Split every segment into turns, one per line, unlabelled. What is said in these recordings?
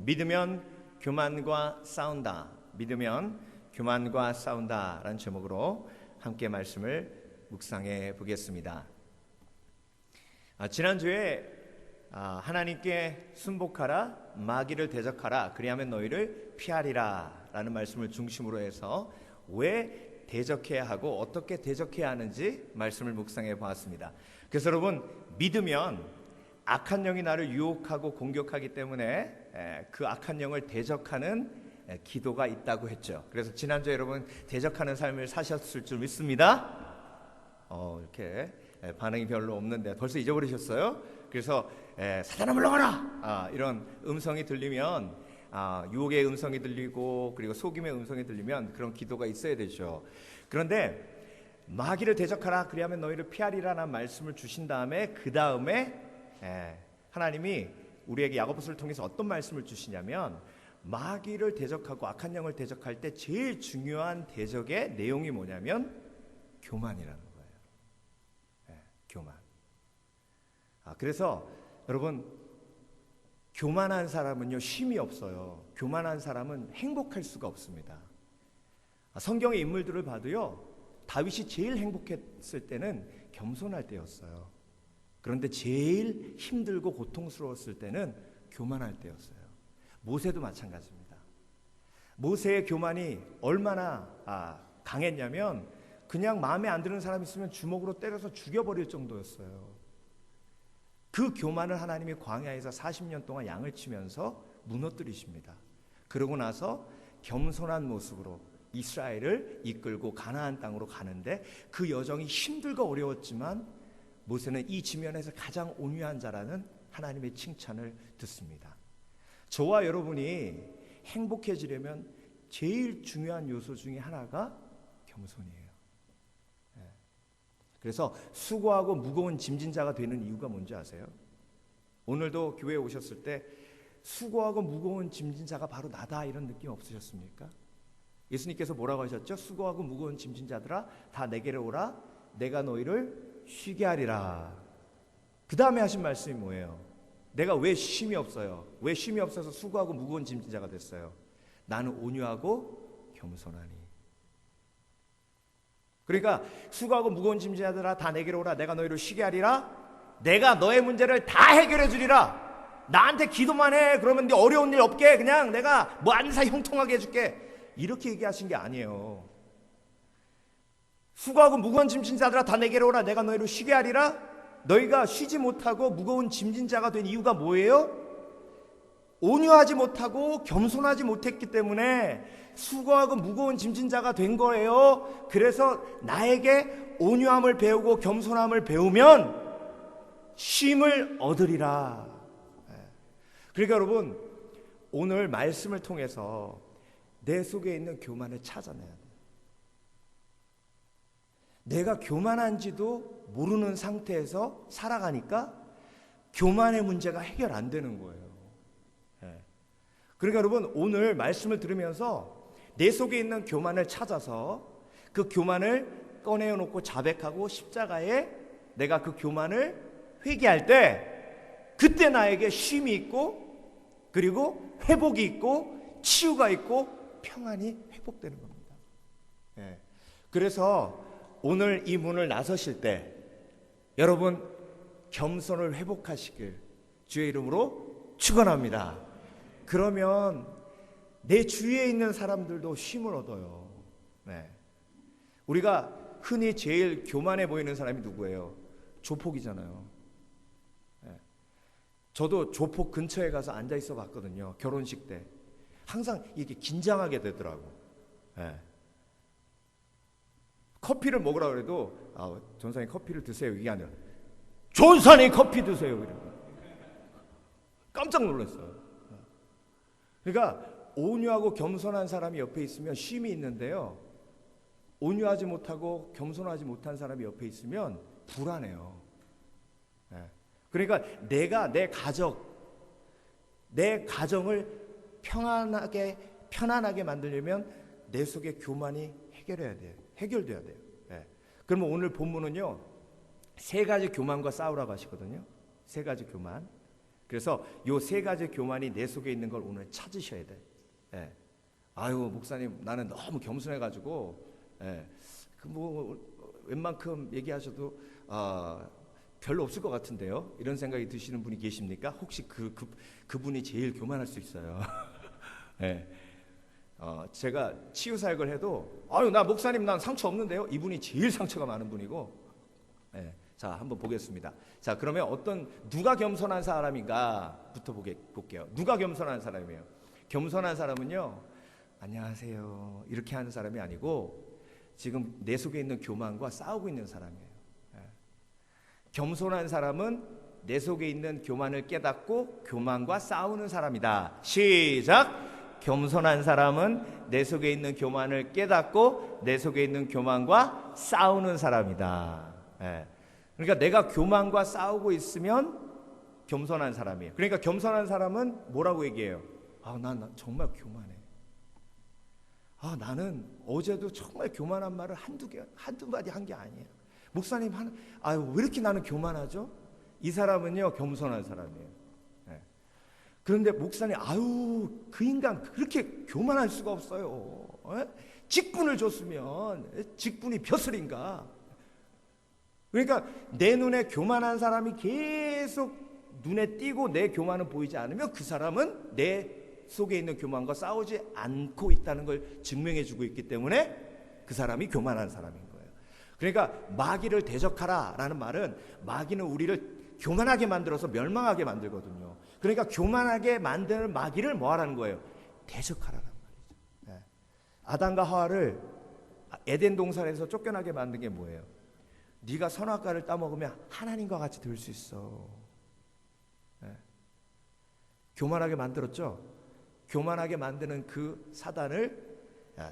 믿으면 교만과 싸운다. 믿으면 교만과 싸운다 라는 제목으로 함께 말씀을 묵상해 보겠습니다. 지난주에 하나님께 순복하라, 마귀를 대적하라, 그리하면 너희를 피하리라 라는 말씀을 중심으로 해서 왜 대적해야 하고 어떻게 대적해야 하는지 말씀을 묵상해 보았습니다. 그래서 여러분, 믿으면 악한 영이 나를 유혹하고 공격하기 때문에 그 악한 영을 대적하는 기도가 있다고 했죠. 그래서 지난주에 여러분 대적하는 삶을 사셨을 줄 믿습니다. 이렇게 반응이 별로 없는데 벌써 잊어버리셨어요? 그래서 사단아 물러가라! 이런 음성이 들리면 유혹의 음성이 들리고 그리고 속임의 음성이 들리면 그런 기도가 있어야 되죠. 그런데 마귀를 대적하라, 그리하면 너희를 피하리라는 말씀을 주신 다음에 그 다음에 하나님이 우리에게 야고보서를 통해서 어떤 말씀을 주시냐면 마귀를 대적하고 악한 영을 대적할 때 제일 중요한 대적의 내용이 뭐냐면 교만이라는 거예요. 교만. 그래서 여러분, 교만한 사람은요 쉼이 없어요. 교만한 사람은 행복할 수가 없습니다. 성경의 인물들을 봐도요, 다윗이 제일 행복했을 때는 겸손할 때였어요. 그런데 제일 힘들고 고통스러웠을 때는 교만할 때였어요. 모세도 마찬가지입니다. 모세의 교만이 얼마나 강했냐면 그냥 마음에 안 드는 사람 있으면 주먹으로 때려서 죽여버릴 정도였어요. 그 교만을 하나님이 광야에서 40년 동안 양을 치면서 무너뜨리십니다. 그러고 나서 겸손한 모습으로 이스라엘을 이끌고 가나안 땅으로 가는데 그 여정이 힘들고 어려웠지만 모세는 이 지면에서 가장 온유한 자라는 하나님의 칭찬을 듣습니다. 저와 여러분이 행복해지려면 제일 중요한 요소 중에 하나가 겸손이에요. 그래서 수고하고 무거운 짐진 자가 되는 이유가 뭔지 아세요? 오늘도 교회에 오셨을 때 수고하고 무거운 짐진 자가 바로 나다, 이런 느낌 없으셨습니까? 예수님께서 뭐라고 하셨죠? 수고하고 무거운 짐진 자들아 다 내게로 오라, 내가 너희를 쉬게 하리라. 그 다음에 하신 말씀이 뭐예요? 내가 왜 쉼이 없어요? 왜 쉼이 없어서 수고하고 무거운 짐진 자가 됐어요? 나는 온유하고 겸손하니. 그러니까 수고하고 무거운 짐진 자들아 다 내게로 오라, 내가 너희를 쉬게 하리라. 내가 너의 문제를 다 해결해 주리라. 나한테 기도만 해. 그러면 네 어려운 일 없게 그냥 내가 뭐 안사 형통하게 해줄게. 이렇게 얘기하신 게 아니에요. 수고하고 무거운 짐진 자들아 다 내게로 오라, 내가 너희를 쉬게 하리라. 너희가 쉬지 못하고 무거운 짐진 자가 된 이유가 뭐예요? 온유하지 못하고 겸손하지 못했기 때문에 수고하고 무거운 짐진 자가 된 거예요. 그래서 나에게 온유함을 배우고 겸손함을 배우면 쉼을 얻으리라. 그러니까 여러분, 오늘 말씀을 통해서 내 속에 있는 교만을 찾아내야 돼요. 내가 교만한지도 모르는 상태에서 살아가니까 교만의 문제가 해결 안 되는 거예요. 그러니까 여러분, 오늘 말씀을 들으면서 내 속에 있는 교만을 찾아서 그 교만을 꺼내놓고 자백하고 십자가에 내가 그 교만을 회개할 때 그때 나에게 쉼이 있고 그리고 회복이 있고 치유가 있고 평안이 회복되는 겁니다. 그래서 오늘 이 문을 나서실 때 여러분 겸손을 회복하시길 주의 이름으로 축원합니다. 그러면 내 주위에 있는 사람들도 쉼을 얻어요. 우리가 흔히 제일 교만해 보이는 사람이 누구예요? 조폭이잖아요. 저도 조폭 근처에 가서 앉아 있어 봤거든요. 결혼식 때 항상 이렇게 긴장하게 되더라고. 커피를 먹으라고 해도 전사님 커피를 드세요 이게 아니라 전사님 커피 드세요 이러고 깜짝 놀랐어요. 그러니까 온유하고 겸손한 사람이 옆에 있으면 쉼이 있는데요, 온유하지 못하고 겸손하지 못한 사람이 옆에 있으면 불안해요. 그러니까 내가 내 가정을 편안하게 만들려면 내 속에 교만이 해결돼야 돼요. 그러면 오늘 본문은요 3가지 교만과 싸우라고 하시거든요. 3가지 교만. 그래서 요 세 가지 교만이 내 속에 있는 걸 오늘 찾으셔야 돼. 예. 아유 목사님 나는 너무 겸손해가지고 뭐 웬만큼 얘기하셔도 별로 없을 것 같은데요. 이런 생각이 드시는 분이 계십니까? 혹시 그분이 제일 교만할 수 있어요. 예. 제가 치유 사역을 해도 아유 나 목사님 난 상처 없는데요. 이분이 제일 상처가 많은 분이고. 예. 자 한번 보겠습니다. 자 그러면 누가 겸손한 사람인가부터 볼게요. 누가 겸손한 사람이에요? 겸손한 사람은요 안녕하세요 이렇게 하는 사람이 아니고 지금 내 속에 있는 교만과 싸우고 있는 사람이에요. 예. 겸손한 사람은 내 속에 있는 교만을 깨닫고 교만과 싸우는 사람이다. 시작. 겸손한 사람은 내 속에 있는 교만을 깨닫고 내 속에 있는 교만과 싸우는 사람이다. 예. 그러니까 내가 교만과 싸우고 있으면 겸손한 사람이에요. 그러니까 겸손한 사람은 뭐라고 얘기해요? 난 정말 교만해. 나는 어제도 정말 교만한 말을 한두 마디 한 게 아니에요. 목사님 왜 이렇게 나는 교만하죠? 이 사람은요 겸손한 사람이에요. 그런데 목사님 그 인간 그렇게 교만할 수가 없어요. 직분을 줬으면 직분이 벼슬인가. 그러니까 내 눈에 교만한 사람이 계속 눈에 띄고 내 교만은 보이지 않으면 그 사람은 내 속에 있는 교만과 싸우지 않고 있다는 걸 증명해 주고 있기 때문에 그 사람이 교만한 사람인 거예요. 그러니까 마귀를 대적하라 라는 말은 마귀는 우리를 교만하게 만들어서 멸망하게 만들거든요. 그러니까 교만하게 만드는 마귀를 뭐 하라는 거예요? 대적하라는 말이죠. 아담과 하와를 에덴 동산에서 쫓겨나게 만든 게 뭐예요? 네가 선악과를 따먹으면 하나님과 같이 될 수 있어. 교만하게 만들었죠. 교만하게 만드는 그 사단을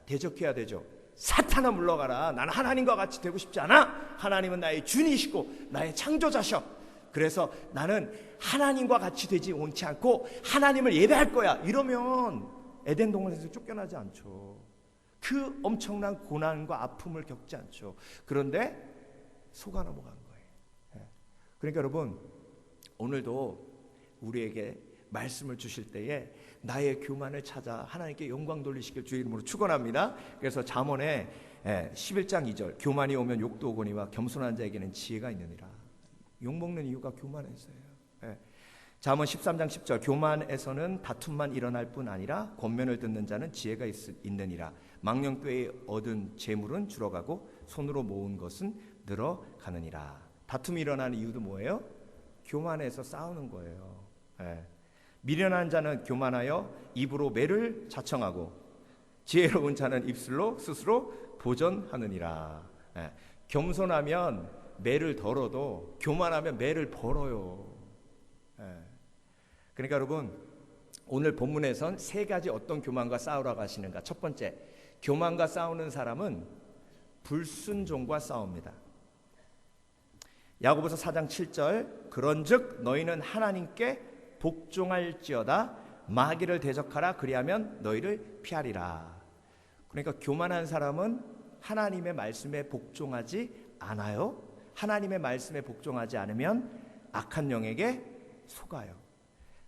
대적해야 되죠. 사탄아 물러가라. 나는 하나님과 같이 되고 싶지 않아. 하나님은 나의 주님이시고 나의 창조자셔. 그래서 나는 하나님과 같이 되지 원치 않고 하나님을 예배할 거야. 이러면 에덴 동산에서 쫓겨나지 않죠. 그 엄청난 고난과 아픔을 겪지 않죠. 그런데 속아 넘어간 거예요. 그러니까 여러분 오늘도 우리에게 말씀을 주실 때에 나의 교만을 찾아 하나님께 영광 돌리시길 주의 이름으로 축원합니다. 그래서 잠언에 11장 2절 교만이 오면 욕도 오거니와 겸손한 자에게는 지혜가 있느니라. 욕먹는 이유가 교만해서예요. 잠언 13장 10절 교만에서는 다툼만 일어날 뿐 아니라 권면을 듣는 자는 지혜가 있느니라. 망령되이 얻은 재물은 줄어가고 손으로 모은 것은 늘어가느니라. 다툼이 일어나는 이유도 뭐예요? 교만해서 싸우는 거예요. 미련한 자는 교만하여 입으로 매를 자청하고 지혜로운 자는 입술로 스스로 보전하느니라. 겸손하면 매를 덜어도 교만하면 매를 벌어요. 그러니까 여러분 오늘 본문에선 세 가지 어떤 교만과 싸우라고 하시는가. 첫 번째, 교만과 싸우는 사람은 불순종과 싸웁니다. 야고보서 4장 7절 그런즉 너희는 하나님께 복종할지어다 마귀를 대적하라 그리하면 너희를 피하리라. 그러니까 교만한 사람은 하나님의 말씀에 복종하지 않아요. 하나님의 말씀에 복종하지 않으면 악한 영에게 속아요.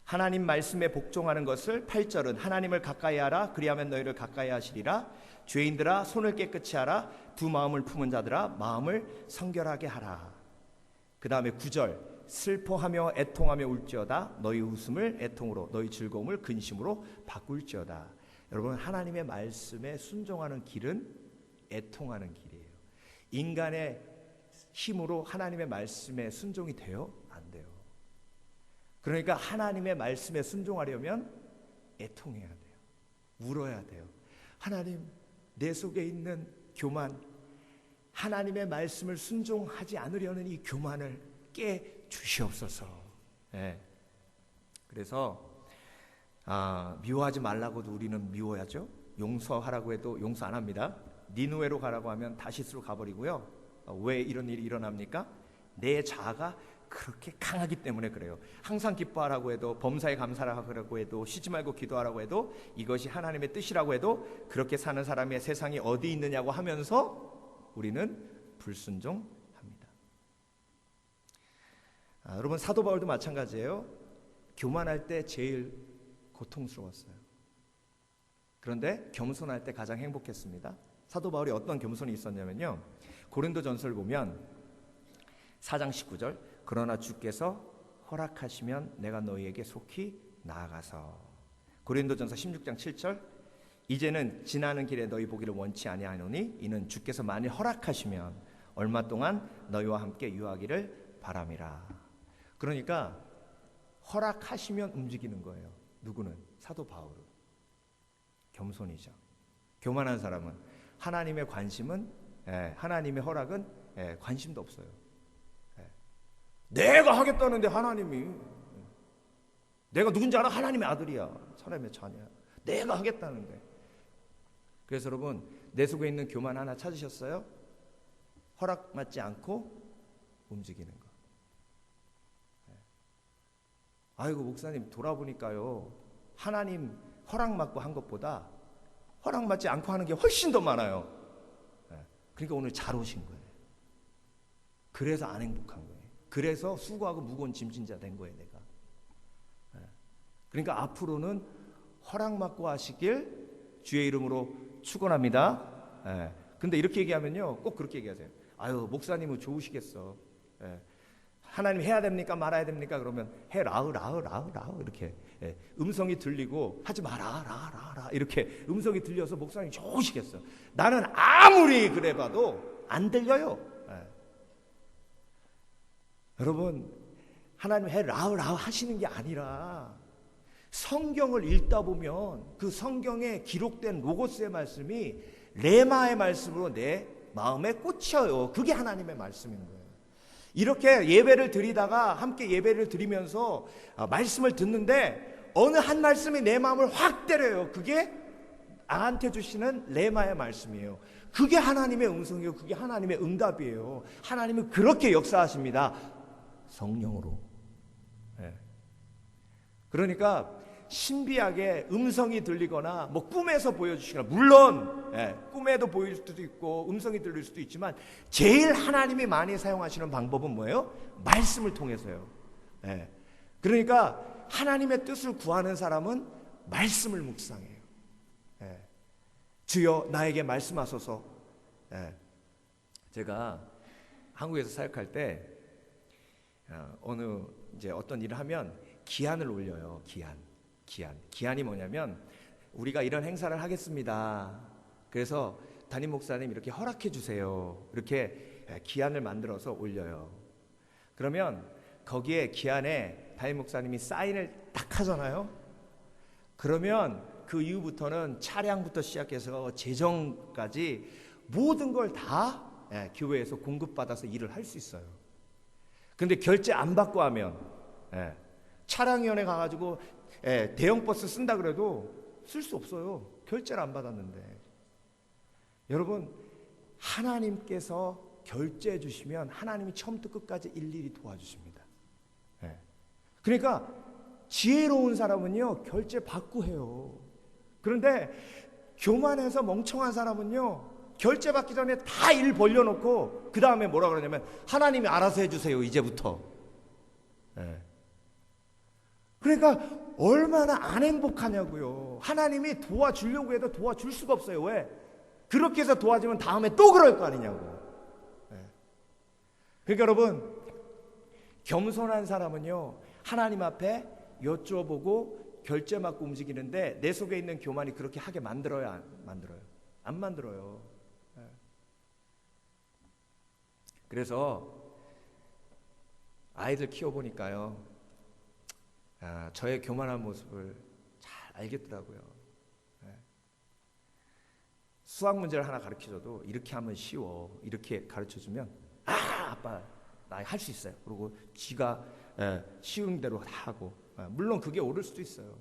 하나님 말씀에 복종하는 것을 8절은 하나님을 가까이 하라 그리하면 너희를 가까이 하시리라. 죄인들아 손을 깨끗이 하라. 두 마음을 품은 자들아 마음을 성결하게 하라. 그 다음에 9절 슬퍼하며 애통하며 울지어다 너희 웃음을 애통으로 너희 즐거움을 근심으로 바꿀지어다. 여러분 하나님의 말씀에 순종하는 길은 애통하는 길이에요. 인간의 힘으로 하나님의 말씀에 순종이 돼요? 안 돼요. 그러니까 하나님의 말씀에 순종하려면 애통해야 돼요. 울어야 돼요. 하나님 내 속에 있는 교만, 하나님의 말씀을 순종하지 않으려는 이 교만을 깨 주시옵소서. 그래서 미워하지 말라고도 우리는 미워하죠. 용서하라고 해도 용서 안 합니다. 니느웨로 가라고 하면 다시스로 가버리고요. 왜 이런 일이 일어납니까? 내 자아가 그렇게 강하기 때문에 그래요. 항상 기뻐하라고 해도, 범사에 감사하라고 해도, 쉬지 말고 기도하라고 해도, 이것이 하나님의 뜻이라고 해도 그렇게 사는 사람의 세상이 어디 있느냐고 하면서 우리는 불순종합니다. 여러분 사도 바울도 마찬가지예요. 교만할 때 제일 고통스러웠어요. 그런데 겸손할 때 가장 행복했습니다. 사도 바울이 어떤 겸손이 있었냐면요, 고린도전서를 보면 4장 19절, 그러나 주께서 허락하시면 내가 너희에게 속히 나아가서. 고린도전서 16장 7절, 이제는 지나는 길에 너희 보기를 원치 아니하노니 이는 주께서 만일 허락하시면 얼마 동안 너희와 함께 유하기를 바람이라. 그러니까 허락하시면 움직이는 거예요. 누구는? 사도 바울은. 겸손이죠. 교만한 사람은 하나님의 관심은, 하나님의 허락은 관심도 없어요. 내가 하겠다는데 하나님이, 내가 누군지 알아? 하나님의 아들이야, 사람의 자녀야, 내가 하겠다는데. 그래서 여러분, 내 속에 있는 교만 하나 찾으셨어요? 허락받지 않고 움직이는 거. 아이고 목사님, 돌아보니까요, 하나님 허락받고 한 것보다 허락받지 않고 하는 게 훨씬 더 많아요. 그러니까 오늘 잘 오신 거예요. 그래서 안 행복한 거예요. 그래서 수고하고 무거운 짐진 자 된 거예요, 내가. 그러니까 앞으로는 허락받고 하시길 주의 이름으로 축원합니다. 근데 이렇게 얘기하면요, 꼭 그렇게 얘기하세요. 아유 목사님은 좋으시겠어. 하나님 해야 됩니까 말아야 됩니까? 그러면 해라으 이렇게 음성이 들리고 하지 마라 이렇게 음성이 들려서 목사님이 좋으시겠어. 나는 아무리 그래봐도 안 들려요. 여러분, 하나님 해라으 하시는 게 아니라 성경을 읽다 보면 그 성경에 기록된 로고스의 말씀이 레마의 말씀으로 내 마음에 꽂혀요. 그게 하나님의 말씀인 거예요. 이렇게 예배를 드리다가 함께 예배를 드리면서 말씀을 듣는데 어느 한 말씀이 내 마음을 확 때려요. 그게 나한테 주시는 레마의 말씀이에요. 그게 하나님의 음성이에요. 그게 하나님의 응답이에요. 하나님은 그렇게 역사하십니다. 성령으로. 그러니까 신비하게 음성이 들리거나 뭐 꿈에서 보여주시거나, 물론 꿈에도 보일 수도 있고 음성이 들릴 수도 있지만 제일 하나님이 많이 사용하시는 방법은 뭐예요? 말씀을 통해서요. 그러니까 하나님의 뜻을 구하는 사람은 말씀을 묵상해요. 주여 나에게 말씀하소서. 제가 한국에서 사역할 때 이제 어떤 일을 하면 기한을 올려요. 기한이 뭐냐면, 우리가 이런 행사를 하겠습니다. 그래서 담임 목사님 이렇게 허락해 주세요. 이렇게 기한을 만들어서 올려요. 그러면 거기에 기한에 담임 목사님이 사인을 딱 하잖아요. 그러면 그 이후부터는 차량부터 시작해서 재정까지 모든 걸 다 교회에서 공급받아서 일을 할 수 있어요. 근데 결제 안 받고 하면, 차량위원회 가가지고 대형 버스 쓴다 그래도 쓸 수 없어요. 결제를 안 받았는데. 여러분, 하나님께서 결제해 주시면 하나님이 처음부터 끝까지 일일이 도와주십니다. 그러니까 지혜로운 사람은요, 결제 받고 해요. 그런데 교만해서 멍청한 사람은요, 결제 받기 전에 다 일 벌려놓고 그 다음에 뭐라 그러냐면 하나님이 알아서 해주세요 이제부터. 그러니까 얼마나 안 행복하냐고요. 하나님이 도와주려고 해도 도와줄 수가 없어요. 왜? 그렇게 해서 도와주면 다음에 또 그럴 거 아니냐고. 그러니까 여러분, 겸손한 사람은요, 하나님 앞에 여쭤보고 결제 받고 움직이는데, 내 속에 있는 교만이 그렇게 하게 만들어요, 안 만들어요? 안 만들어요. 그래서 아이들 키워보니까요, 저의 교만한 모습을 잘 알겠더라고요. 수학 문제를 하나 가르쳐줘도 이렇게 하면 쉬워, 이렇게 가르쳐주면 아빠 나 할 수 있어요. 그리고 지가 쉬운 대로 다 하고, 물론 그게 옳을 수도 있어요.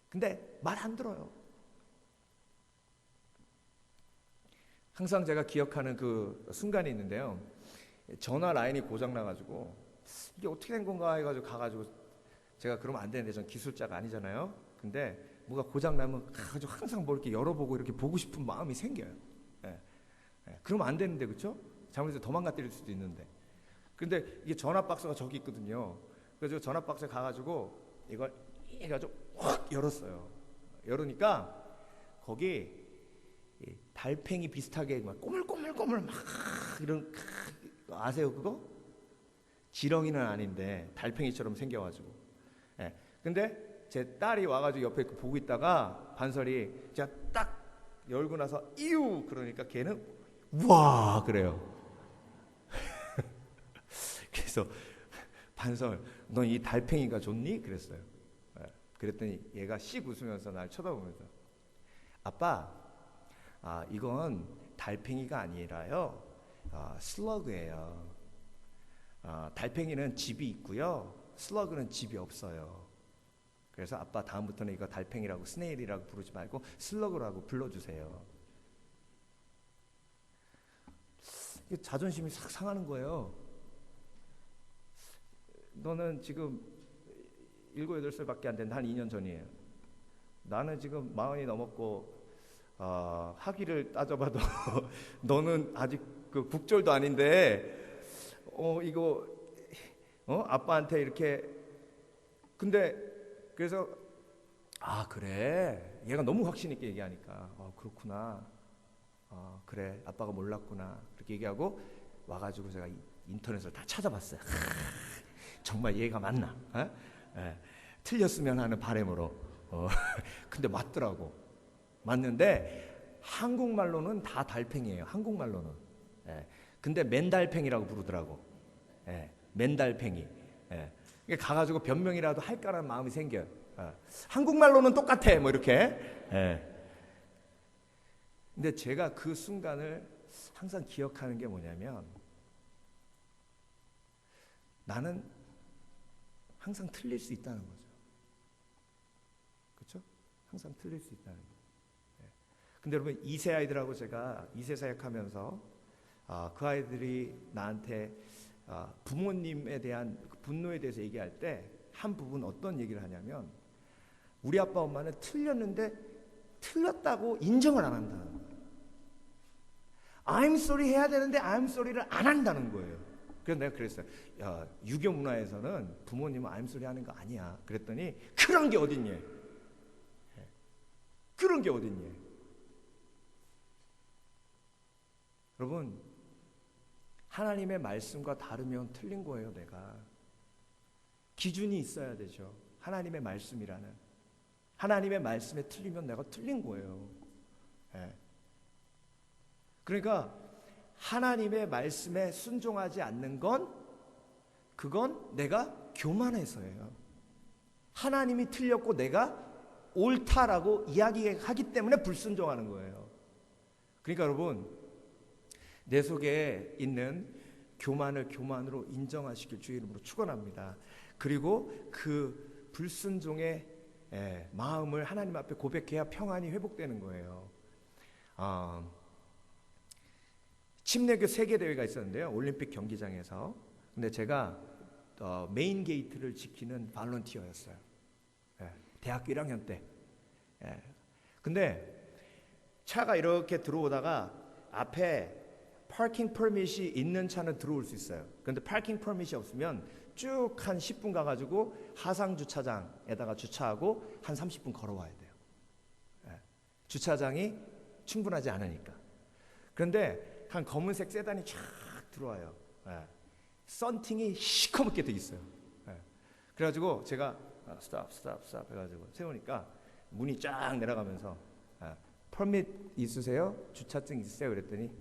근데 말 안 들어요. 항상 제가 기억하는 그 순간이 있는데요, 전화 라인이 고장 나가지고 이게 어떻게 된 건가 해가지고 가가지고, 제가 그러면 안 되는데 전 기술자가 아니잖아요. 근데 뭐가 고장 나면 가가지고 항상 뭐 이렇게 열어보고 이렇게 보고 싶은 마음이 생겨요. 그러면 안 되는데, 그렇죠? 잘못해서 도망가 때릴 수도 있는데. 근데 이게 전화 박스가 저기 있거든요. 그래서 전화박스에 가가지고 이걸 해가지고 확 열었어요. 열으니까 거기 달팽이 비슷하게 막 꼬물꼬물꼬물 막 이런, 아세요 그거? 지렁이는 아닌데 달팽이처럼 생겨가지고. 예. 근데 제 딸이 와가지고 옆에 보고 있다가 반설이 제가 딱 열고 나서 이유 그러니까 걔는 우와 그래요. 그래서 반설, 넌 이 달팽이가 좋니? 그랬어요. 예. 그랬더니 얘가 씩 웃으면서 날 쳐다보면서, 아빠, 이건 달팽이가 아니라요, 슬러그예요. 달팽이는 집이 있고요, 슬러그는 집이 없어요. 그래서 아빠 다음부터는 이거 달팽이라고 스네일이라고 부르지 말고 슬러그라고 불러주세요. 자존심이 싹 상하는 거예요. 너는 지금 7, 8살밖에 안 된, 한 2년 전이에요. 나는 지금 40이 넘었고 학위를 따져봐도 너는 아직 그 국졸도 아닌데 이거 아빠한테 이렇게. 근데 그래서 그래, 얘가 너무 확신 있게 얘기하니까 그렇구나, 그래 아빠가 몰랐구나, 그렇게 얘기하고 와가지고 제가 인터넷을 다 찾아봤어요. 정말 얘가 맞나? 틀렸으면 하는 바람으로. 근데 맞더라고. 맞는데 한국말로는 다 달팽이에요. 한국말로는. 근데 맨달팽이라고 부르더라고. 맨달팽이. 가가지고 변명이라도 할까라는 마음이 생겨요. 한국말로는 똑같아 뭐 이렇게. 근데 제가 그 순간을 항상 기억하는 게 뭐냐면, 나는 항상 틀릴 수 있다는 거죠. 그렇죠? 항상 틀릴 수 있다는 거예요. 근데 여러분, 2세 아이들하고 제가 2세 사역하면서 그 아이들이 나한테 부모님에 대한 분노에 대해서 얘기할 때 한 부분 어떤 얘기를 하냐면, 우리 아빠 엄마는 틀렸는데 틀렸다고 인정을 안 한다는 거예요. I'm sorry 해야 되는데 I'm sorry를 안 한다는 거예요. 그래서 내가 그랬어요. 야, 유교 문화에서는 부모님은 I'm sorry 하는 거 아니야. 그랬더니 그런 게 어딨니? 그런 게 어딨니? 여러분, 하나님의 말씀과 다르면 틀린 거예요. 내가 기준이 있어야 되죠. 하나님의 말씀이라는, 하나님의 말씀에 틀리면 내가 틀린 거예요. 그러니까 하나님의 말씀에 순종하지 않는 건, 그건 내가 교만해서예요. 하나님이 틀렸고 내가 옳다라고 이야기하기 때문에 불순종하는 거예요. 그러니까 여러분, 내 속에 있는 교만을 교만으로 인정하시길 주의 이름으로 축원합니다. 그리고 그 불순종의 마음을 하나님 앞에 고백해야 평안이 회복되는 거예요. 침례교 세계대회가 있었는데요, 올림픽 경기장에서. 근데 제가 메인 게이트를 지키는 발런티어였어요. 대학교 1학년 때. 근데 차가 이렇게 들어오다가 앞에 파킹 퍼밋이 있는 차는 들어올 수 있어요. 그런데 파킹 퍼밋이 없으면 쭉 한 10분 가가지고 하상 주차장에다가 주차하고 한 30분 걸어와야 돼요. 주차장이 충분하지 않으니까. 그런데 한 검은색 세단이 쫙 들어와요. 썬팅이 시커멓게 돼 있어요. 그래가지고 제가 스탑 해가지고 세우니까 문이 쫙 내려가면서 퍼밋 있으세요? 주차증 있으세요? 그랬더니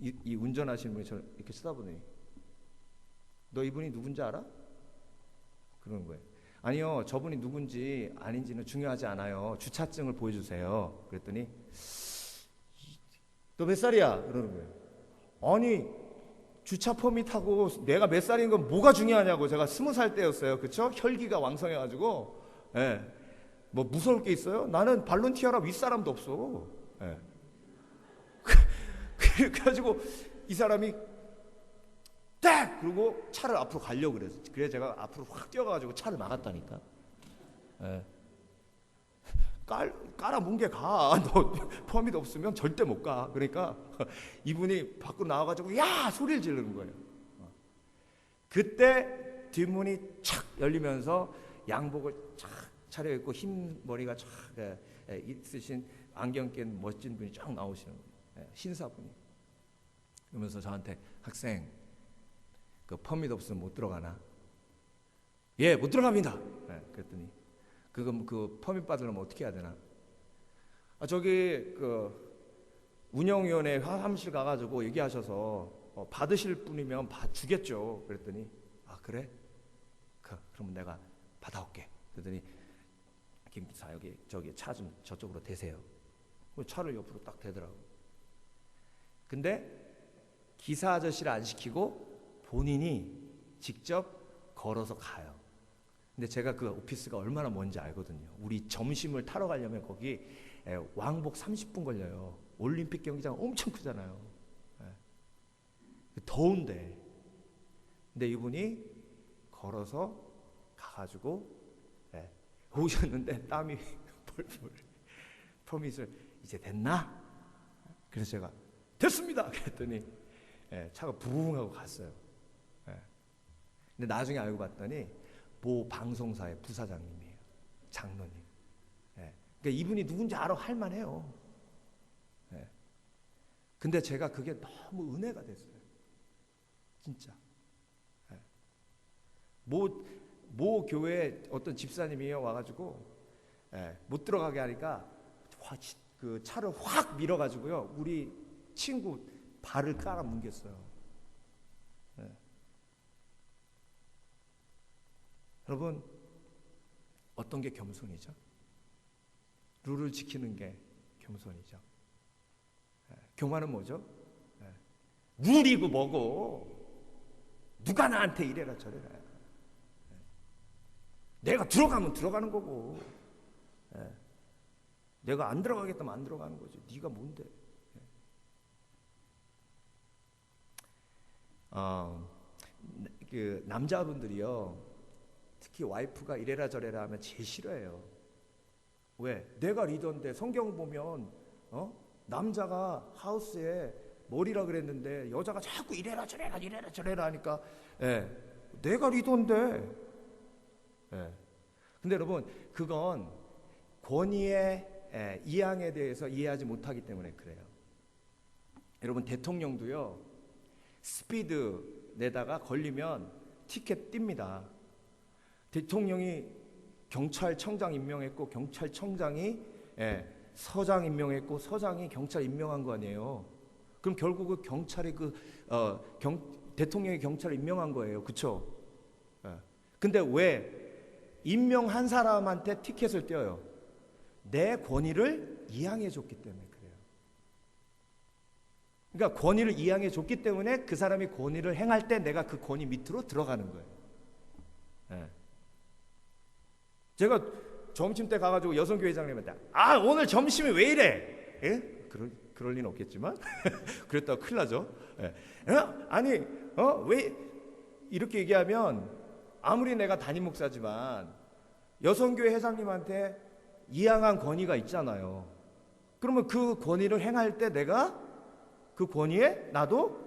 이 운전하시는 분이 저를 이렇게 쳐다보더니, 너 이분이 누군지 알아? 그러는 거예요. 아니요, 저분이 누군지 아닌지는 중요하지 않아요. 주차증을 보여주세요. 그랬더니 너 몇 살이야? 그러는 거예요. 아니, 주차 퍼밋하고 내가 몇 살인 건 뭐가 중요하냐고. 제가 20살 때였어요. 그쵸? 혈기가 왕성해가지고. 뭐 무서울 게 있어요? 나는 발론티어라 윗사람도 없어. 그래가지고 이 사람이 딱! 그러고 차를 앞으로 가려고 그래서. 그래 제가 앞으로 확 뛰어가가지고 차를 막았다니까. 깔아문 게 가. 너 퍼밋 없으면 절대 못 가. 그러니까 이분이 밖으로 나와가지고 야! 소리를 지르는 거예요. 그때 뒷문이 착 열리면서 양복을 착 차려입고 흰 머리가 착 있으신 안경 낀 멋진 분이 쫙 나오시는 거예요. 신사분이. 그러면서 저한테 학생 그 퍼밋 없으면 못 들어가나? 예, 못 들어갑니다. 그랬더니 그 퍼밋 받으려면 어떻게 해야 되나? 저기 그 운영위원회 사무실 가가지고 얘기하셔서 받으실 분이면 주겠죠. 그랬더니 그래? 그럼 내가 받아올게. 그랬더니 김 기사 여기 저기 차 좀 저쪽으로 대세요. 차를 옆으로 딱 대더라고. 근데 기사 아저씨를 안 시키고 본인이 직접 걸어서 가요. 근데 제가 그 오피스가 얼마나 먼지 알거든요. 우리 점심을 타러 가려면 거기 왕복 30분 걸려요. 올림픽 경기장 엄청 크잖아요. 더운데. 근데 이분이 걸어서 가가지고 오셨는데 땀이 펄펄. 퍼밋을 이제 됐나? 그래서 제가 됐습니다. 그랬더니 차가 부웅 하고 갔어요. 근데 나중에 알고 봤더니 모 방송사의 부사장님이에요. 장로님. 그러니까 이분이 누군지 알아 할만해요. 근데 제가 그게 너무 은혜가 됐어요. 진짜. 모 교회 어떤 집사님이 와가지고 못 들어가게 하니까 그 차를 확 밀어가지고요 우리 친구 발을 깔아 뭉갰어요. 여러분 어떤 게 겸손이죠? 룰을 지키는 게 겸손이죠. 교만은 뭐죠? 룰이고 뭐고 누가 나한테 이래라 저래라. 내가 들어가면 들어가는 거고 내가 안 들어가겠다면 안 들어가는 거지. 네가 뭔데? 그 남자분들이요 특히 와이프가 이래라 저래라 하면 제일 싫어해요. 왜? 내가 리더인데 성경 보면 남자가 하우스에 머리라 그랬는데 여자가 자꾸 이래라 저래라 하니까 내가 리더인데. 근데 여러분 그건 권위의 이양에 대해서 이해하지 못하기 때문에 그래요. 여러분 대통령도요 스피드 내다가 걸리면 티켓 띱니다. 대통령이 경찰청장 임명했고 경찰청장이 서장 임명했고 서장이 경찰 임명한 거 아니에요. 그럼 결국 그 경찰이 대통령이 경찰을 임명한 거예요. 그렇죠? 근데 왜 임명한 사람한테 티켓을 떼어요? 내 권위를 이양해 줬기 때문에 그래요. 그러니까 권위를 이양해 줬기 때문에 그 사람이 권위를 행할 때 내가 그 권위 밑으로 들어가는 거예요. 제가 점심 때 가가지고 여성교회 회장님한테 오늘 점심이 왜 이래? 그럴 리는 없겠지만 그랬다가 큰일 나죠. 왜 이렇게 얘기하면 아무리 내가 담임 목사지만 여성교회 회장님한테 이양한 권위가 있잖아요. 그러면 그 권위를 행할 때 내가 그 권위에 나도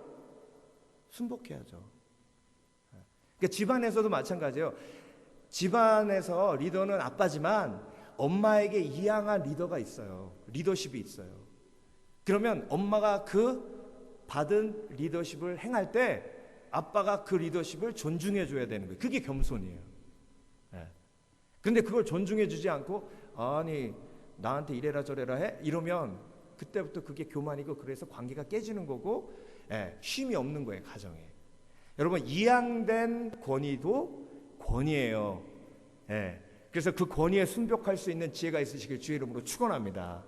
순복해야죠. 그러니까 집안에서도 마찬가지예요. 집안에서 리더는 아빠지만 엄마에게 이양한 리더가 있어요. 리더십이 있어요. 그러면 엄마가 그 받은 리더십을 행할 때 아빠가 그 리더십을 존중해 줘야 되는 거예요. 그게 겸손이에요. 근데 그걸 존중해 주지 않고 아니 나한테 이래라 저래라 해? 이러면 그때부터 그게 교만이고 그래서 관계가 깨지는 거고 쉼이 없는 거예요. 가정에. 여러분 이양된 권위도 권위예요. 그래서 그 권위에 순복할 수 있는 지혜가 있으시길 주의 이름으로 축원합니다.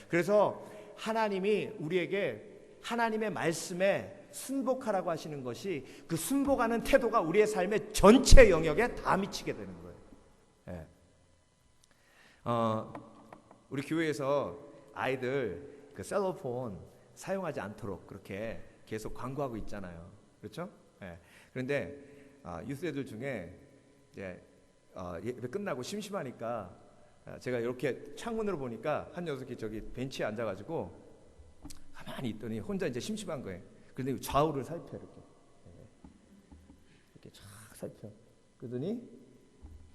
그래서 하나님이 우리에게 하나님의 말씀에 순복하라고 하시는 것이 그 순복하는 태도가 우리의 삶의 전체 영역에 다 미치게 되는 거예요. 우리 교회에서 아이들 그 셀러폰 사용하지 않도록 그렇게 계속 광고하고 있잖아요. 그렇죠? 그런데 유스애들 중에 예배 끝나고 심심하니까 제가 이렇게 창문으로 보니까 한 녀석이 저기 벤치에 앉아가지고 가만히 있더니 혼자 이제 심심한 거예요. 그런데 좌우를 살펴 이렇게 쫙 살펴. 그러더니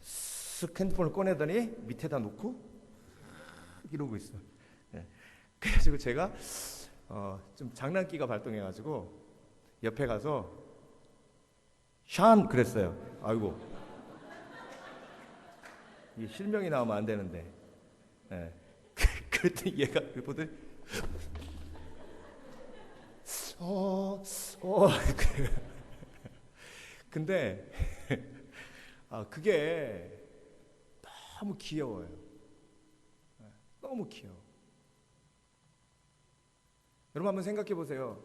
쓱 핸드폰을 꺼내더니 밑에다 놓고 이러고 있어. 예. 그래가지고 제가 좀 장난기가 발동해가지고 옆에 가서 샨 그랬어요. 아이고, 이 실명이 나오면 안 되는데. 예. 그랬더니 얘가 보더니 근데 그게 너무 귀여워요. 너무 귀여워. 여러분 한번 생각해 보세요.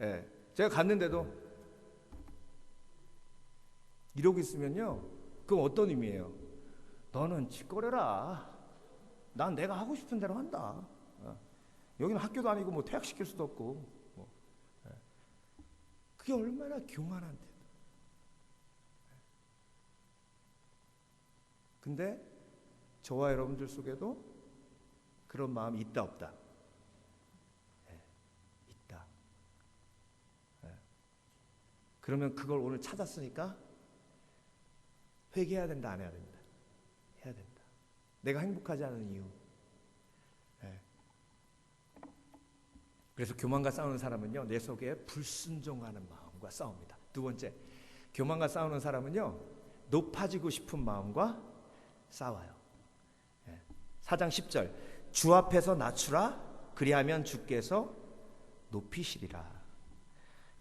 예, 제가 갔는데도 이러고 있으면요, 그건 어떤 의미예요? 너는 짓거려라. 난 내가 하고 싶은 대로 한다. 여기는 학교도 아니고 뭐 퇴학시킬 수도 없고 뭐. 그게 얼마나 교만한데. 근데 저와 여러분들 속에도 그런 마음이 있다 없다? 있다. 그러면 그걸 오늘 찾았으니까 회개해야 된다, 안 해야 된다? 해야 된다. 내가 행복하지 않은 이유. 그래서 교만과 싸우는 사람은요, 내 속에 불순종하는 마음과 싸웁니다. 두 번째, 교만과 싸우는 사람은요, 높아지고 싶은 마음과 싸워요. 4장 10절, 주 앞에서 낮추라, 그리하면 주께서 높이시리라.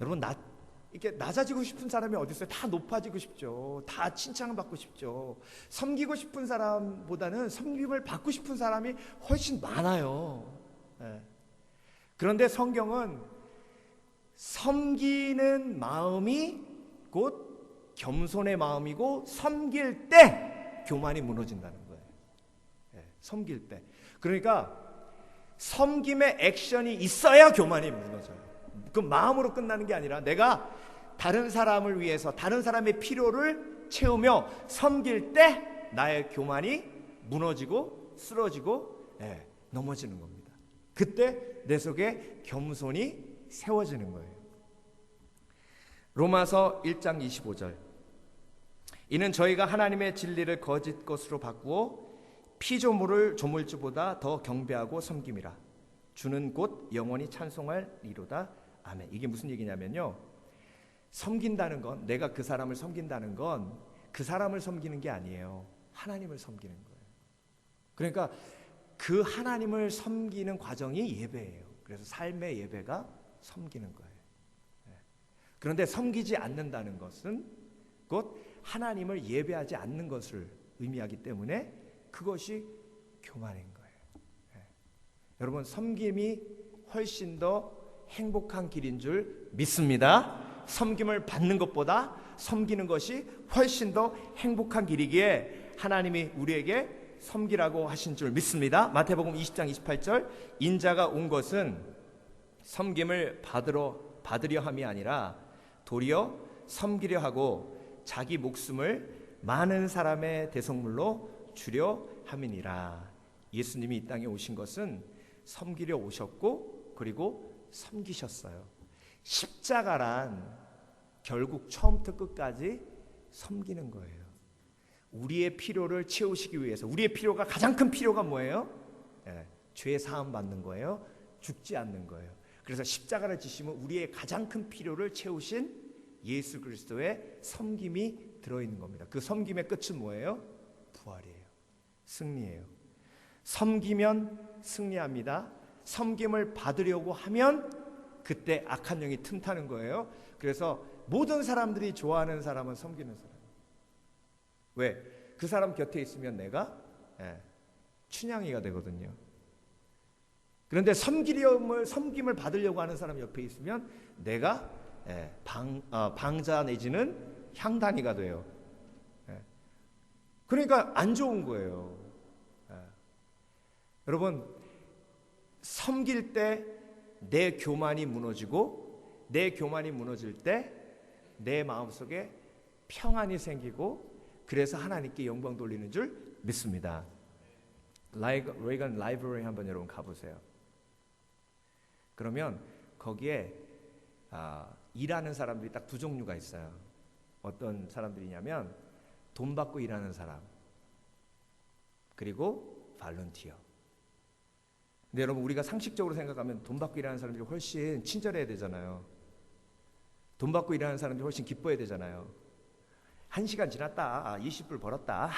여러분, 이렇게 낮아지고 싶은 사람이 어디 있어요? 다 높아지고 싶죠. 다 칭찬을 받고 싶죠. 섬기고 싶은 사람보다는 섬김을 받고 싶은 사람이 훨씬 많아요. 그런데 성경은 섬기는 마음이 곧 겸손의 마음이고, 섬길 때 교만이 무너진다는 거예요. 섬길 때. 그러니까 섬김의 액션이 있어야 교만이 무너져요. 그 마음으로 끝나는 게 아니라 내가 다른 사람을 위해서 다른 사람의 필요를 채우며 섬길 때 나의 교만이 무너지고 쓰러지고 넘어지는 겁니다. 그때 내 속에 겸손이 세워지는 거예요. 로마서 1장 25절, 이는 저희가 하나님의 진리를 거짓 것으로 바꾸어 피조물을 조물주보다 더 경배하고 섬김이라. 주는 곧 영원히 찬송할 이로다. 아멘. 이게 무슨 얘기냐면요, 섬긴다는 건, 내가 그 사람을 섬긴다는 건 그 사람을 섬기는 게 아니에요. 하나님을 섬기는 거예요. 그러니까 그 하나님을 섬기는 과정이 예배예요. 그래서 삶의 예배가 섬기는 거예요. 그런데 섬기지 않는다는 것은 곧 하나님을 예배하지 않는 것을 의미하기 때문에 그것이 교만인 거예요. 여러분, 섬김이 훨씬 더 행복한 길인 줄 믿습니다. 섬김을 받는 것보다 섬기는 것이 훨씬 더 행복한 길이기에 하나님이 우리에게 섬기라고 하신 줄 믿습니다. 마태복음 20장 28절, 인자가 온 것은 섬김을 받으려 함이 아니라 도리어 섬기려 하고 자기 목숨을 많은 사람의 대속물로 주려 함이니라. 예수님이 이 땅에 오신 것은 섬기려 오셨고, 그리고 섬기셨어요. 십자가란 결국 처음부터 끝까지 섬기는 거예요. 우리의 필요를 채우시기 위해서. 우리의 필요가, 가장 큰 필요가 뭐예요? 죄 사함 받는 거예요. 죽지 않는 거예요. 그래서 십자가를 지시면 우리의 가장 큰 필요를 채우신 예수 그리스도의 섬김이 들어있는 겁니다. 그 섬김의 끝은 뭐예요? 부활이에요. 승리예요. 섬기면 승리합니다. 섬김을 받으려고 하면 그때 악한 영이 틈타는 거예요. 그래서 모든 사람들이 좋아하는 사람은 섬기는 사람. 왜? 그 사람 곁에 있으면 내가 춘향이가 되거든요. 그런데 섬김을 받으려고 하는 사람 옆에 있으면 내가 방자 내지는 향단이가 돼요. 그러니까 안 좋은 거예요. 여러분, 섬길 때 내 교만이 무너지고, 내 교만이 무너질 때 내 마음속에 평안이 생기고, 그래서 하나님께 영광 돌리는 줄 믿습니다. 레이건 라이브러리 한번 여러분 가보세요. 그러면 거기에 일하는 사람들이 딱 두 종류가 있어요. 어떤 사람들이냐면 돈 받고 일하는 사람, 그리고 발런티어. 근데 여러분, 우리가 상식적으로 생각하면 돈 받고 일하는 사람들이 훨씬 친절해야 되잖아요. 돈 받고 일하는 사람들이 훨씬 기뻐해야 되잖아요. 1시간 지났다, 20불 벌었다,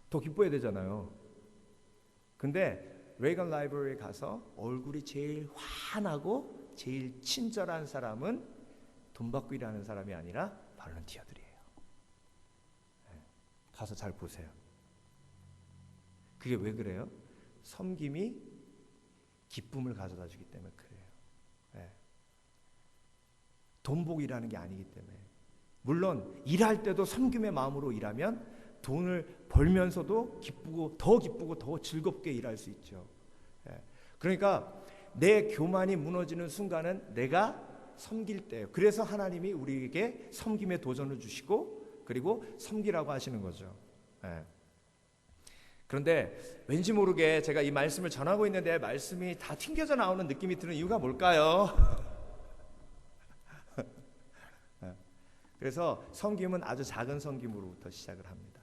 더 기뻐해야 되잖아요. 근데 레이건 라이브러리에 가서 얼굴이 제일 환하고 제일 친절한 사람은 돈 받고 일하는 사람이 아니라 발런티어들이에요. 가서 잘 보세요. 그게 왜 그래요? 섬김이 기쁨을 가져다 주기 때문에 그래요. 돈 보고 일하는 게 아니기 때문에. 물론 일할 때도 섬김의 마음으로 일하면 돈을 벌면서도 기쁘고 더 즐겁게 일할 수 있죠. 그러니까 내 교만이 무너지는 순간은 내가 섬길 때예요. 그래서 하나님이 우리에게 섬김의 도전을 주시고 그리고 섬기라고 하시는 거죠. 그런데 왠지 모르게 제가 이 말씀을 전하고 있는데 말씀이 다 튕겨져 나오는 느낌이 드는 이유가 뭘까요? 그래서 섬김은 아주 작은 섬김으로부터 시작을 합니다.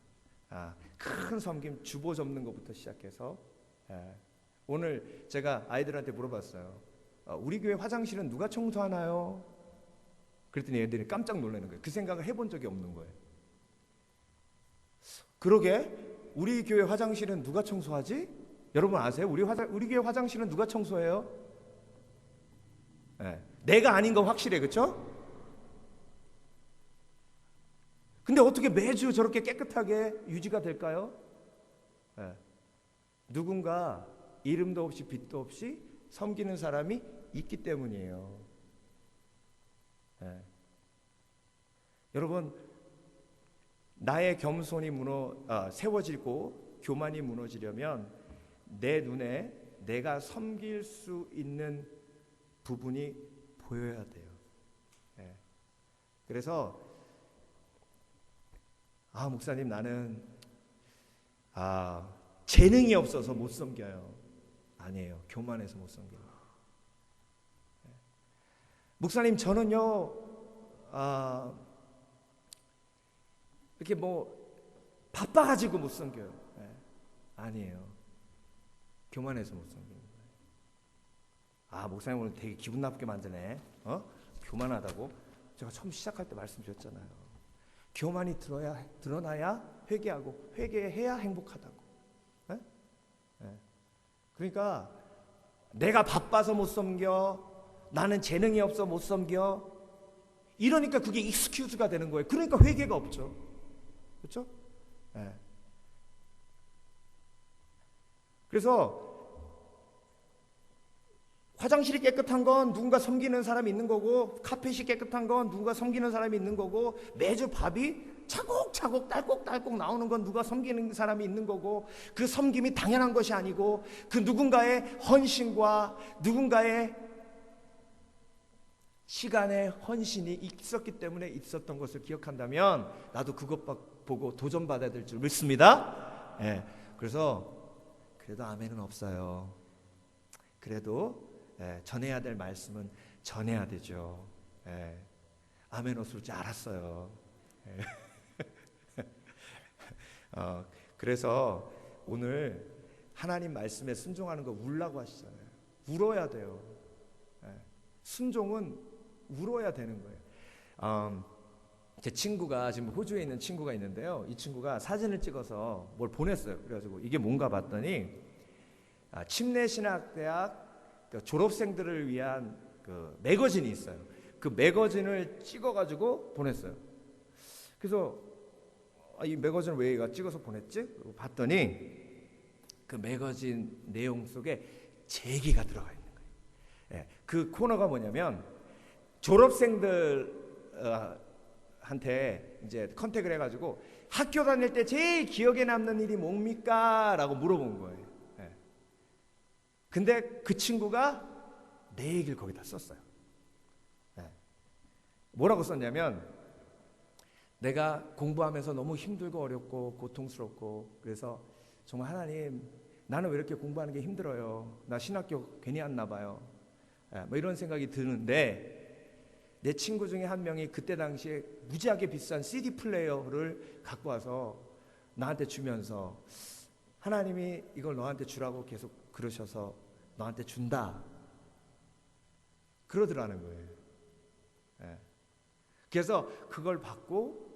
큰 섬김, 주보 접는 것부터 시작해서 오늘 제가 아이들한테 물어봤어요. 우리 교회 화장실은 누가 청소하나요? 그랬더니 애들이 깜짝 놀라는 거예요. 그 생각을 해본 적이 없는 거예요. 그러게 우리 교회 화장실은 누가 청소하지? 여러분 아세요? 우리 교회 화장실은 누가 청소해요? 내가 아닌 건 확실해, 그렇죠? 근데 어떻게 매주 저렇게 깨끗하게 유지가 될까요? 누군가 이름도 없이 빛도 없이 섬기는 사람이 있기 때문이에요. 여러분, 나의 겸손이 세워지고 교만이 무너지려면 내 눈에 내가 섬길 수 있는 부분이 보여야 돼요. 그래서 목사님, 나는 재능이 없어서 못 섬겨요. 아니에요. 교만해서 못 섬겨요. 목사님, 저는요 이렇게 바빠가지고 못 섬겨요. 아니에요. 교만해서 못 섬기는 거예요. 목사님 오늘 되게 기분 나쁘게 만드네. 교만하다고? 제가 처음 시작할 때 말씀드렸잖아요. 교만이 드러나야 회개하고 회개해야 행복하다고. 그러니까 내가 바빠서 못 섬겨, 나는 재능이 없어 못 섬겨, 이러니까 그게 익스큐즈가 되는 거예요. 그러니까 회개가 없죠. 그렇죠? 그래서 화장실이 깨끗한 건 누군가 섬기는 사람이 있는 거고, 카펫이 깨끗한 건 누군가 섬기는 사람이 있는 거고, 매주 밥이 차곡차곡 딸꾹딸꾹 나오는 건 누가 섬기는 사람이 있는 거고, 그 섬김이 당연한 것이 아니고 그 누군가의 헌신과 누군가의 시간의 헌신이 있었기 때문에 있었던 것을 기억한다면 나도 그것 보고 도전받아야 될 줄 믿습니다. 그래서 그래도 아멘은 없어요. 그래도 전해야 될 말씀은 전해야 되죠. 아멘 없을 줄 알았어요. 그래서 오늘 하나님 말씀에 순종하는 거 울라고 하시잖아요. 울어야 돼요. 순종은 울어야 되는 거예요. 제 친구가 지금 호주에 있는 친구가 있는데요. 이 친구가 사진을 찍어서 뭘 보냈어요. 그래가지고 이게 뭔가 봤더니 침례신학대학 졸업생들을 위한 그 매거진이 있어요. 그 매거진을 찍어가지고 보냈어요. 그래서 이 매거진을 왜 얘가 찍어서 보냈지? 봤더니 그 매거진 내용 속에 제기가 들어가 있는 거예요. 그 코너가 뭐냐면 졸업생들한테 이제 컨택을 해가지고 학교 다닐 때 제일 기억에 남는 일이 뭡니까? 라고 물어본 거예요. 근데 그 친구가 내 얘기를 거기다 썼어요. 뭐라고 썼냐면, 내가 공부하면서 너무 힘들고 어렵고 고통스럽고, 그래서 정말 하나님, 나는 왜 이렇게 공부하는 게 힘들어요? 나 신학교 괜히 왔나 봐요. 뭐 이런 생각이 드는데 내 친구 중에 한 명이 그때 당시에 무지하게 비싼 CD 플레이어를 갖고 와서 나한테 주면서 하나님이 이걸 너한테 주라고 계속 그러셔서 너한테 준다 그러더라는 거예요. 예. 그래서 그걸 받고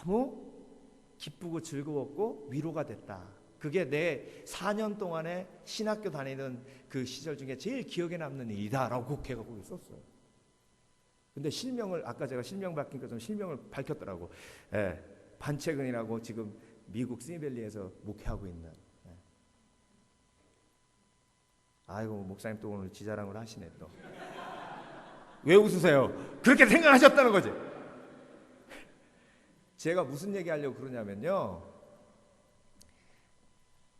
너무 기쁘고 즐거웠고 위로가 됐다. 그게 내 4년 동안에 신학교 다니던 그 시절 중에 제일 기억에 남는 일이다라고 걔가 거기 썼어요. 근데 실명을 아까 제가 실명 밝힌 것처럼 실명을 밝혔더라고. 예, 반채근이라고 지금 미국 시니밸리에서 목회하고 있는. 예. 아이고 목사님 또 오늘 지자랑을 하시네 또. 왜 웃으세요? 그렇게 생각하셨다는 거지. 제가 무슨 얘기하려고 그러냐면요.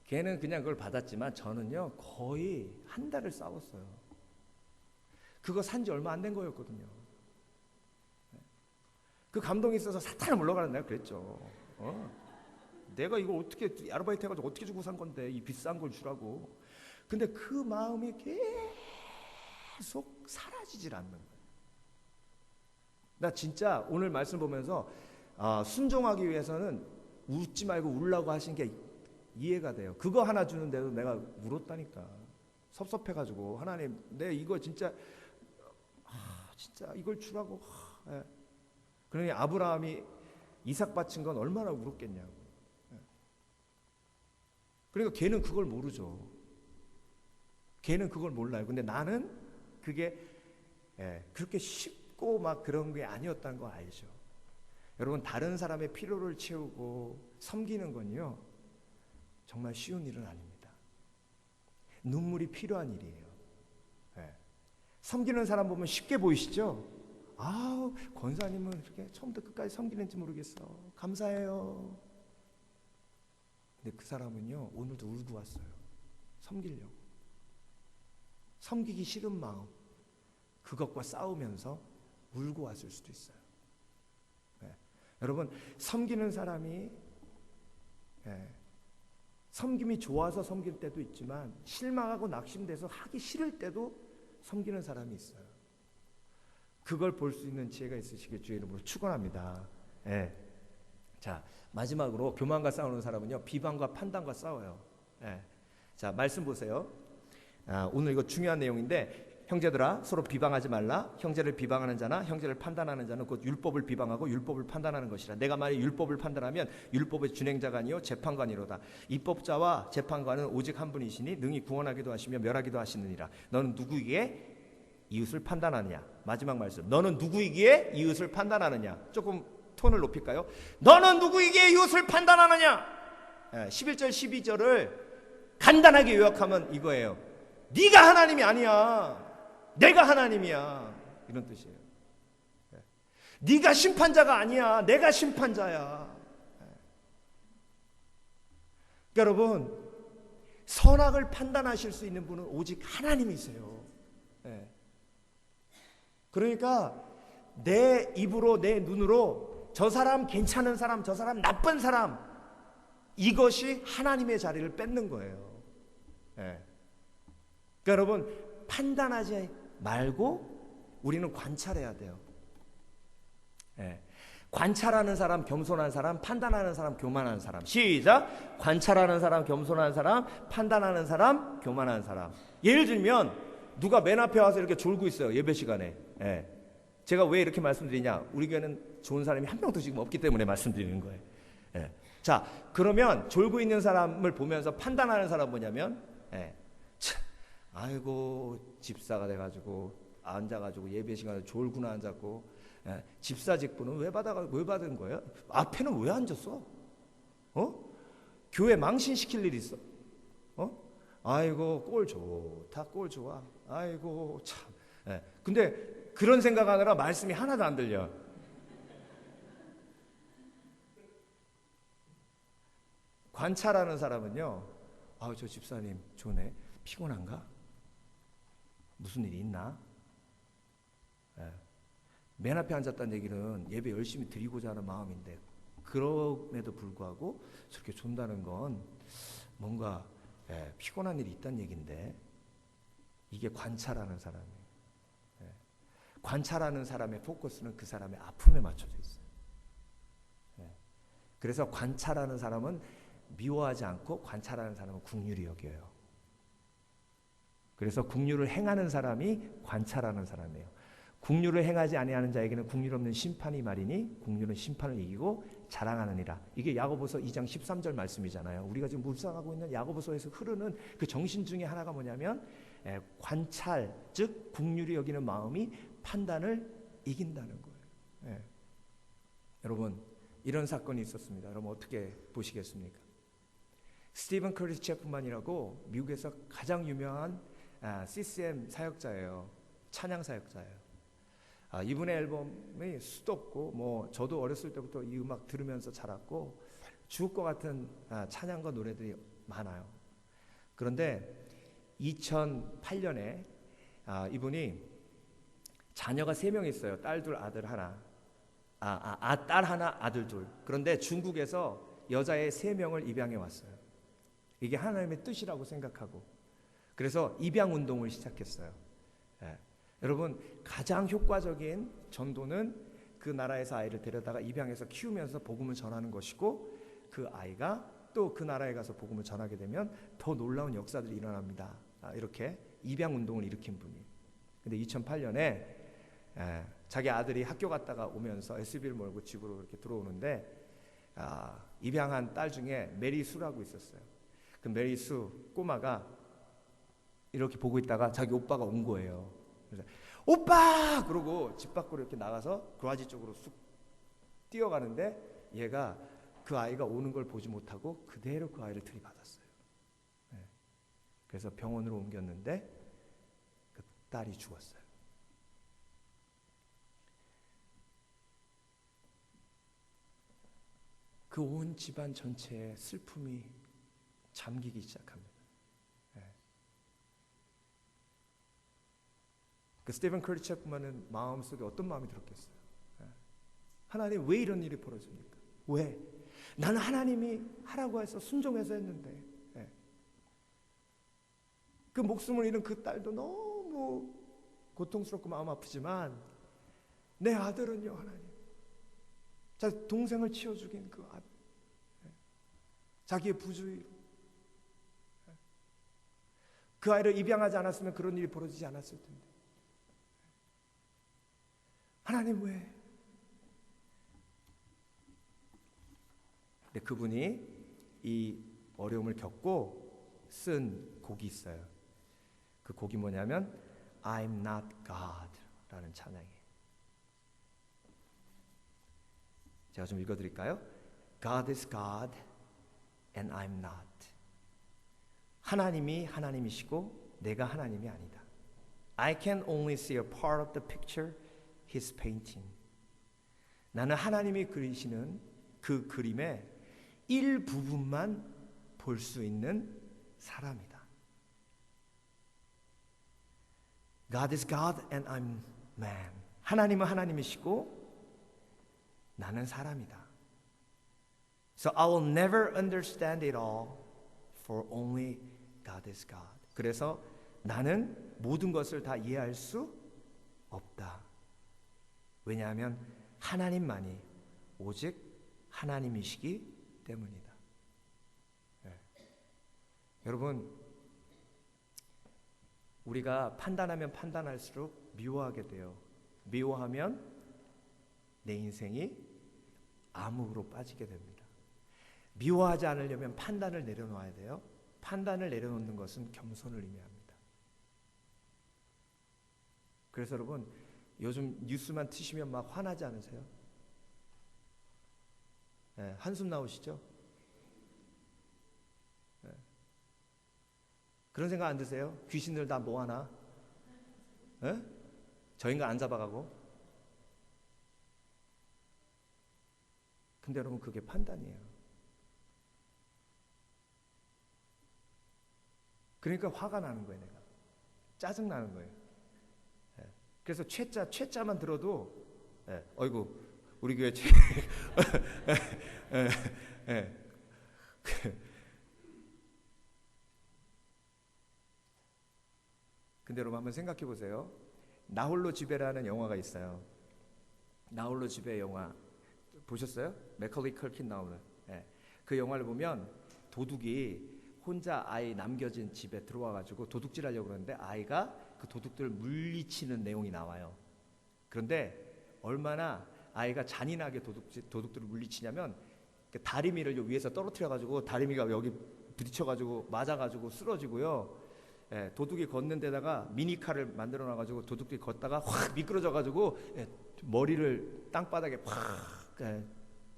걔는 그냥 그걸 받았지만 저는요 거의 한 달을 싸웠어요. 그거 산지 얼마 안 된 거였거든요. 그 감동이 있어서 사탄을 물러가는 내가 그랬죠. 내가 이걸 어떻게 아르바이트 해가지고 어떻게 주고 산 건데 이 비싼 걸 주라고. 근데 그 마음이 계속 사라지질 않는 거예요. 나 진짜 오늘 말씀 보면서 순종하기 위해서는 웃지 말고 울라고 하신 게 이해가 돼요. 그거 하나 주는데도 내가 울었다니까. 섭섭해가지고 하나님 내 이거 진짜 진짜 이걸 주라고. 예. 그러니 아브라함이 이삭 바친 건 얼마나 울었겠냐고. 예. 그러니까 걔는 그걸 모르죠. 걔는 그걸 몰라요. 근데 나는 그게 그렇게 쉽고 막 그런 게 아니었다는 거 알죠. 여러분 다른 사람의 필요를 채우고 섬기는 건요 정말 쉬운 일은 아닙니다. 눈물이 필요한 일이에요. 네. 섬기는 사람 보면 쉽게 보이시죠? 아우 권사님은 이렇게 처음부터 끝까지 섬기는지 모르겠어. 감사해요. 근데 그 사람은요 오늘도 울고 왔어요. 섬기려고. 섬기기 싫은 마음 그것과 싸우면서 울고 왔을 수도 있어요. 네. 여러분 섬기는 사람이 섬김이 좋아서 섬길 때도 있지만 실망하고 낙심돼서 하기 싫을 때도 섬기는 사람이 있어요. 그걸 볼 수 있는 지혜가 있으시길 주의 이름으로 축원합니다. 예. 자 마지막으로 교만과 싸우는 사람은요 비방과 판단과 싸워요. 예. 자 말씀 보세요. 오늘 이거 중요한 내용인데 형제들아 서로 비방하지 말라. 형제를 비방하는 자나 형제를 판단하는 자는 곧 율법을 비방하고 율법을 판단하는 것이라. 내가 만일 율법을 판단하면 율법의 준행자가 아니요 재판관이로다. 입법자와 재판관은 오직 한 분이시니 능히 구원하기도 하시며 멸하기도 하시느니라. 너는 누구에게 이웃을 판단하느냐. 마지막 말씀. 너는 누구이기에 이웃을 판단하느냐. 조금 톤을 높일까요? 너는 누구이기에 이웃을 판단하느냐. 11절 12절을 간단하게 요약하면 이거예요. 네가 하나님이 아니야. 내가 하나님이야. 이런 뜻이에요. 네가 심판자가 아니야. 내가 심판자야. 그러니까 여러분 선악을 판단하실 수 있는 분은 오직 하나님이세요. 그러니까 내 입으로 내 눈으로 저 사람 괜찮은 사람 저 사람 나쁜 사람 이것이 하나님의 자리를 뺏는 거예요. 그러니까 여러분 판단하지 말고 우리는 관찰해야 돼요. 관찰하는 사람 겸손한 사람, 판단하는 사람 교만한 사람. 시작. 관찰하는 사람 겸손한 사람, 판단하는 사람 교만한 사람. 예를 들면 누가 맨 앞에 와서 이렇게 졸고 있어요. 예배 시간에. 제가 왜 이렇게 말씀드리냐, 우리 교회는 좋은 사람이 한 명도 지금 없기 때문에 말씀드리는 거예요. 자 그러면 졸고 있는 사람을 보면서 판단하는 사람 뭐냐면 참, 아이고 집사가 돼가지고 앉아가지고 예배 시간에 졸구나 앉았고, 집사 직분은 왜 받은 거예요? 앞에는 왜 앉았어? 교회 망신시킬 일 있어? 아이고 꼴 좋다, 꼴 좋아. 아이고 참. 근데 그런 생각하느라 말씀이 하나도 안 들려. 관찰하는 사람은요, 아우 저 집사님 좋네. 피곤한가? 무슨 일이 있나? 맨 앞에 앉았다는 얘기는 예배 열심히 드리고자 하는 마음인데 그럼에도 불구하고 저렇게 존다는 건 뭔가 피곤한 일이 있다는 얘기인데, 이게 관찰하는 사람이에요. 관찰하는 사람의 포커스는 그 사람의 아픔에 맞춰져 있어요. 그래서 관찰하는 사람은 미워하지 않고 관찰하는 사람은 긍휼히 여겨요. 그래서 긍휼을 행하는 사람이 관찰하는 사람이에요. 긍휼을 행하지 아니하는 자에게는 긍휼 없는 심판이 말이니 긍휼은 심판을 이기고 자랑하느니라. 이게 야고보서 2장 13절 말씀이잖아요. 우리가 지금 묵상하고 있는 야고보서에서 흐르는 그 정신 중에 하나가 뭐냐면 관찰, 즉 긍휼히 여기는 마음이 판단을 이긴다는 거예요. 여러분, 이런 사건이 있었습니다. 여러분 어떻게 보시겠습니까? 스티븐 크리스체프만이라고 미국에서 가장 유명한 CCM 사역자예요. 찬양 사역자예요. 이분의 앨범이 수도 없고, 뭐 저도 어렸을 때부터 이 음악 들으면서 자랐고 죽을 것 같은 찬양과 노래들이 많아요. 그런데 2008년에 이분이 자녀가 3명 있어요. 딸 둘, 아들 하나. 딸 하나, 아들 둘. 그런데 중국에서 여자애 3명을 입양해 왔어요. 이게 하나님의 뜻이라고 생각하고, 그래서 입양 운동을 시작했어요. 여러분, 가장 효과적인 전도는 그 나라에서 아이를 데려다가 입양해서 키우면서 복음을 전하는 것이고, 그 아이가 또 그 나라에 가서 복음을 전하게 되면 더 놀라운 역사들이 일어납니다. 이렇게 입양 운동을 일으킨 분이. 근데 2008년에 자기 아들이 학교 갔다가 오면서 SUV를 몰고 집으로 이렇게 들어오는데 입양한 딸 중에 메리수라고 있었어요. 그 메리수 꼬마가 이렇게 보고 있다가 자기 오빠가 온 거예요. 그래서 오빠! 그러고 집 밖으로 이렇게 나가서 그라지 쪽으로 쑥 뛰어가는데 얘가 그 아이가 오는 걸 보지 못하고 그대로 그 아이를 들이받았어요. 그래서 병원으로 옮겼는데 그 딸이 죽었어요. 그 온 집안 전체에 슬픔이 잠기기 시작합니다. 그 스티븐 크리스체프만은 마음속에 어떤 마음이 들었겠어요? 하나님, 왜 이런 일이 벌어집니까? 왜? 나는 하나님이 하라고 해서 순종해서 했는데, 그 목숨을 잃은 그 딸도 너무 고통스럽고 마음 아프지만 내 아들은요, 하나님, 자 동생을 치워 죽인 그 아들, 자기의 부주의로 그 아이를 입양하지 않았으면 그런 일이 벌어지지 않았을 텐데, 하나님 왜? 근데 그분이 이 어려움을 겪고 쓴 곡이 있어요. 그 곡이 뭐냐면 I'm not God 라는 찬양이에요. 제가 좀 읽어드릴까요? God is God and I'm not. 하나님이 하나님이시고 내가 하나님이 아니다. I can only see a part of the picture He's painting. 나는 하나님이 그리시는 그 그림의 일부분만 볼 수 있는 사람이다. God is God and I'm man. 하나님은 하나님이시고 나는 사람이다. So I will never understand it all, for only God is God. 그래서 나는 모든 것을 다 이해할 수 없다. 왜냐하면 하나님만이 오직 하나님이시기 때문이다. 여러분, 우리가 판단하면 판단할수록 미워하게 돼요. 미워하면 내 인생이 암흑으로 빠지게 됩니다. 미워하지 않으려면 판단을 내려놓아야 돼요. 판단을 내려놓는 것은 겸손을 의미합니다. 그래서 여러분, 요즘 뉴스만 트시면 막 화나지 않으세요? 한숨 나오시죠? 그런 생각 안 드세요? 귀신들 다 뭐하나? 저 인간 안 잡아가고? 근데 여러분, 그게 판단이에요. 그러니까 화가 나는 거예요. 내가 짜증 나는 거예요. 그래서 최자만 들어도 어이구 우리 교회 최 근데 여러분 한번 생각해 보세요. 나홀로 집에라는 영화가 있어요. 나홀로 집에 영화 보셨어요? 맥컬리 컬킨 나오는. 예. 그 영화를 보면 도둑이 혼자 아이 남겨진 집에 들어와가지고 도둑질하려고 그러는데 아이가 그 도둑들을 물리치는 내용이 나와요. 그런데 얼마나 아이가 잔인하게 도둑들을 물리치냐면 그 다리미를 위에서 떨어뜨려가지고 다리미가 여기 부딪혀가지고 맞아가지고 쓰러지고요. 예, 도둑이 걷는 데다가 미니카를 만들어놔가지고 도둑들이 걷다가 확 미끄러져가지고 머리를 땅바닥에 확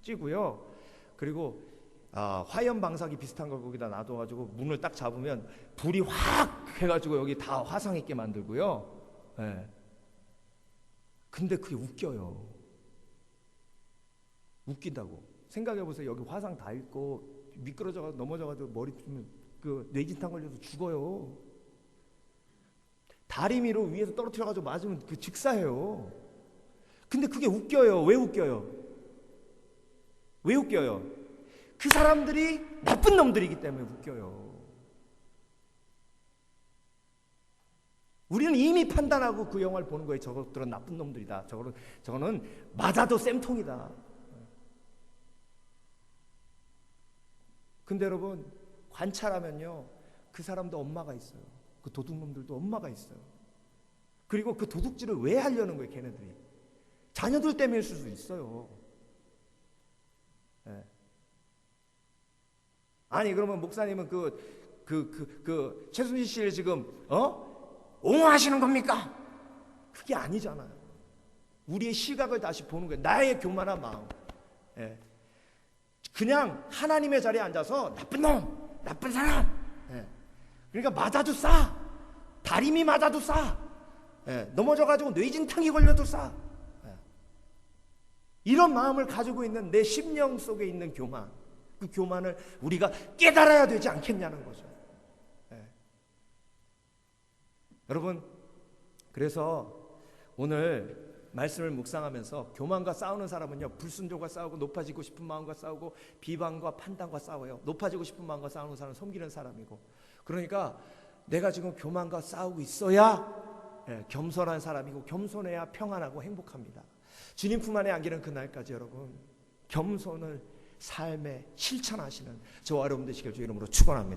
찌고요. 그리고 화염 방사기 비슷한 걸 거기다 놔둬가지고 문을 딱 잡으면 불이 확 해가지고 여기 다 화상 있게 만들고요. 예. 근데 그게 웃겨요. 웃긴다고. 생각해보세요. 여기 화상 다 있고 미끄러져가지고 넘어져가지고 머리 그 뇌진탕 걸려서 죽어요. 다리미로 위에서 떨어뜨려가지고 맞으면 그 직사해요. 근데 그게 웃겨요. 왜 웃겨요? 왜 웃겨요? 그 사람들이 나쁜 놈들이기 때문에 웃겨요. 우리는 이미 판단하고 그 영화를 보는 거예요. 저것들은 나쁜 놈들이다. 저거는 맞아도 쌤통이다. 근데 여러분 관찰하면요, 그 사람도 엄마가 있어요. 그 도둑놈들도 엄마가 있어요. 그리고 그 도둑질을 왜 하려는 거예요, 걔네들이? 자녀들 때문일 수도 있어요. 네. 아니 그러면 목사님은 최순실 씨를 지금 옹호하시는 겁니까? 그게 아니잖아요. 우리의 시각을 다시 보는 거예요. 나의 교만한 마음. 예. 그냥 하나님의 자리에 앉아서 나쁜 놈, 나쁜 사람. 예. 그러니까 맞아도 싸. 다리미 맞아도 싸. 예. 넘어져가지고 뇌진탕이 걸려도 싸. 예. 이런 마음을 가지고 있는 내 심령 속에 있는 교만. 그 교만을 우리가 깨달아야 되지 않겠냐는 거죠. 예. 여러분, 그래서 오늘 말씀을 묵상하면서 교만과 싸우는 사람은요, 불순종과 싸우고 높아지고 싶은 마음과 싸우고 비방과 판단과 싸워요. 높아지고 싶은 마음과 싸우는 사람은 섬기는 사람이고. 그러니까 내가 지금 교만과 싸우고 있어야 겸손한 사람이고, 겸손해야 평안하고 행복합니다. 주님 품 안에 안기는 그날까지 여러분 겸손을 삶에 실천하시는 저와 여러분 되시길 주의 이름으로 축원합니다.